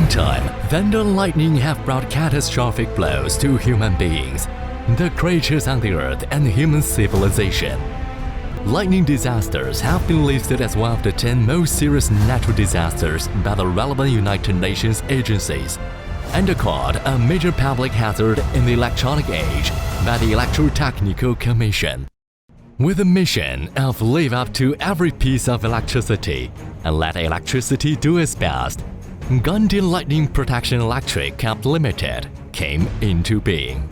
long time, thunder and lightning have brought catastrophic blows to human beings, the creatures on the earth, and human civilization. Lightning disasters have been listed as one of the 10 most serious natural disasters by the relevant United Nations agencies, and are called a major public hazard in the electronic age by the Electrotechnical Commission. With the mission of live up to every piece of electricity and let electricity do its best, Gandian Lightning Protection Electric Co. Limited came into being.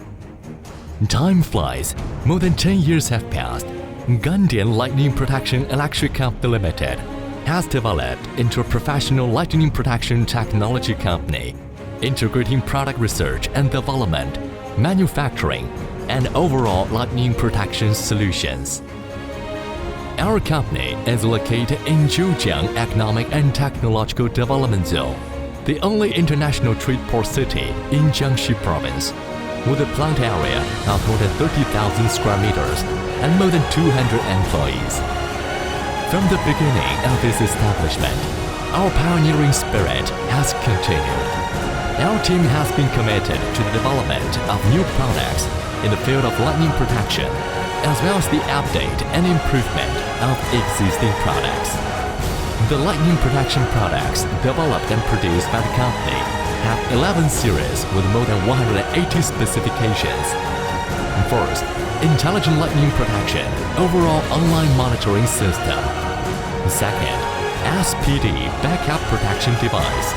Time flies. More than 10 years have passed. Gandian Lightning Protection Electric Co. Limited has developed into a professional lightning protection technology company, integrating product research and development, manufacturing, and overall lightning protection solutions. Our company is located in Zhejiang Economic and Technological Development Zone, the only international trade port city in Jiangxi Province, with a plant area of more than 30,000 square meters and more than 200 employees. From the beginning of this establishment, our pioneering spirit has continued. Our team has been committed to the development of new products in the field of lightning protection, as well as the update and improvement of existing products. The lightning protection products developed and produced by the company have 11 series with more than 180 specifications. First, Intelligent Lightning Protection Overall Online Monitoring System. Second, SPD Backup Protection Device.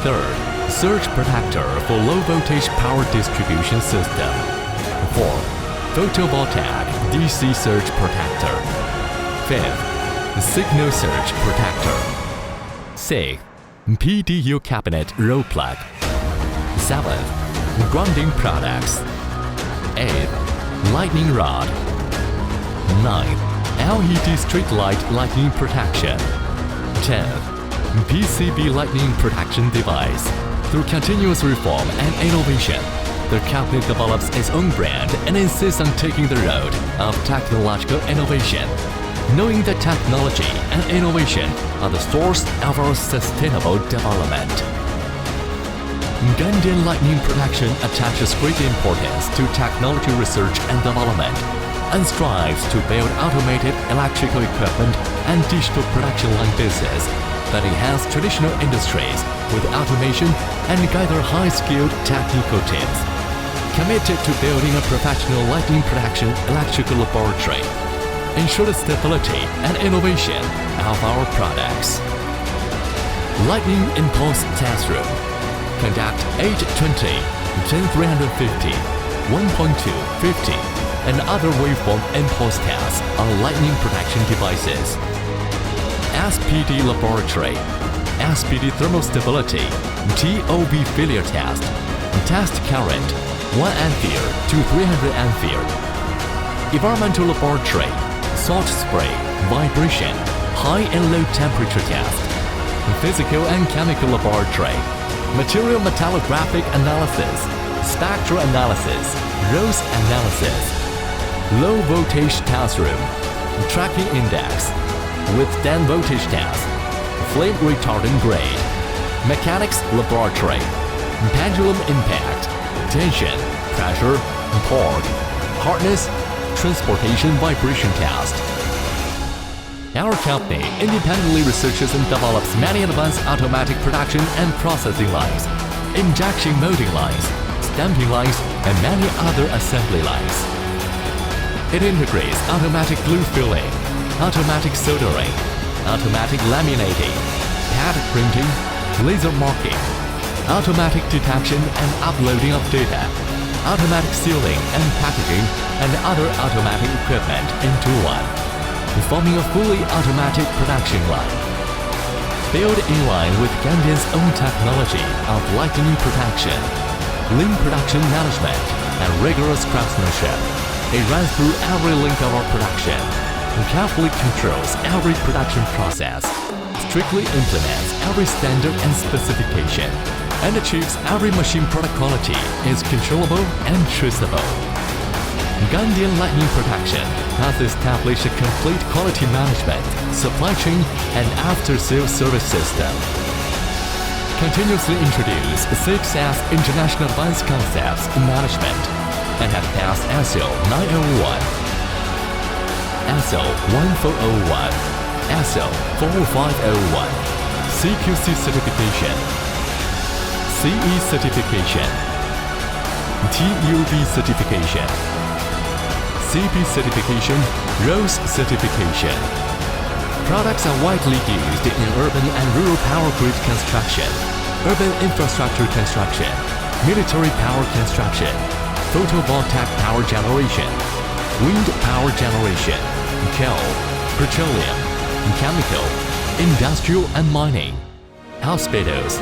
Third, Surge Protector for Low Voltage Power Distribution System. Fourth, Photovoltaic DC Surge Protector. Fifth, Signal Surge Protector. Sixth, PDU Cabinet Roll Plug. Seventh, Grounding Products. Eighth, Lightning Rod. Ninth, LED Street Light Lightning Protection. 10th, PCB Lightning Protection Device. Through continuous reform and innovation, the company develops its own brand and insists on taking the road of technological innovation, knowing that technology and innovation are the source of our sustainable development. Gandian Lightning Protection attaches great importance to technology research and development and strives to build automated electrical equipment and digital production line business that enhance traditional industries with automation and gather high-skilled technical teams, committed to building a professional lightning protection electrical laboratory, ensure the stability and innovation of our products. Lightning Impulse Test Room. Conduct 820, 10350, 1.2, 50, and other waveform impulse tests on lightning protection devices. SPD Laboratory. SPD Thermal Stability, TOV Failure Test. Test current 1 ampere to 300 ampere. Environmental Laboratory. Salt spray, vibration, high and low temperature test. Physical and Chemical Laboratory. Material metallographic analysis, spectral analysis, Rose analysis. Low voltage test room. Tracking index. Withstand voltage test. Flame retardant grade. Mechanics Laboratory. Pendulum impact. Tension, pressure, torque, hardness, transportation vibration test. Our company independently researches and develops many advanced automatic production and processing lines, injection molding lines, stamping lines, and many other assembly lines. It integrates automatic glue filling, automatic soldering, automatic laminating, pad printing, laser marking, automatic detection and uploading of data, automatic sealing and packaging, and other automatic equipment into one, forming a fully automatic production line. Built in line with Gandian's own technology of lightning protection, lean production management, and rigorous craftsmanship, it runs through every link of our production, and carefully controls every production process, strictly implements every standard and specification, and achieves every machine product quality is controllable and traceable. Gandian Lightning Protection has established a complete quality management, supply chain, and after-sales service system. continuously introduce 6S International Advanced Concepts in Management and have passed ISO 901, ISO 1401, ISO 4501, CQC certification, CE certification, TUB certification, CP certification, ROSE certification. Products are widely used in urban and rural power grid construction, urban infrastructure construction, military power construction, photovoltaic power generation, wind power generation, coal, petroleum, chemical, industrial and mining, hospitals,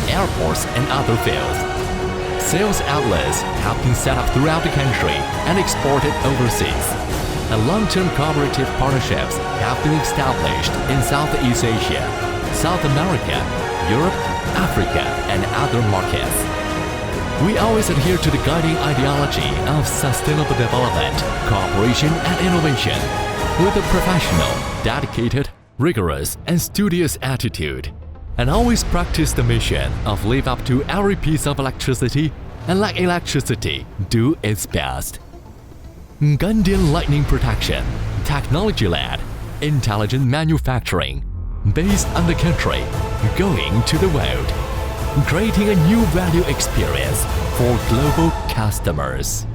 airports and other fields. Sales outlets have been set up throughout the country and exported overseas. And long-term cooperative partnerships have been established in Southeast Asia, South America, Europe, Africa, and other markets. We always adhere to the guiding ideology of sustainable development, cooperation, and innovation with a professional, dedicated, rigorous, and studious attitude, and always practice the mission of live up to every piece of electricity and let electricity do its best. Gandian lightning protection, technology-led, intelligent manufacturing, based on the country, going to the world, creating a new value experience for global customers.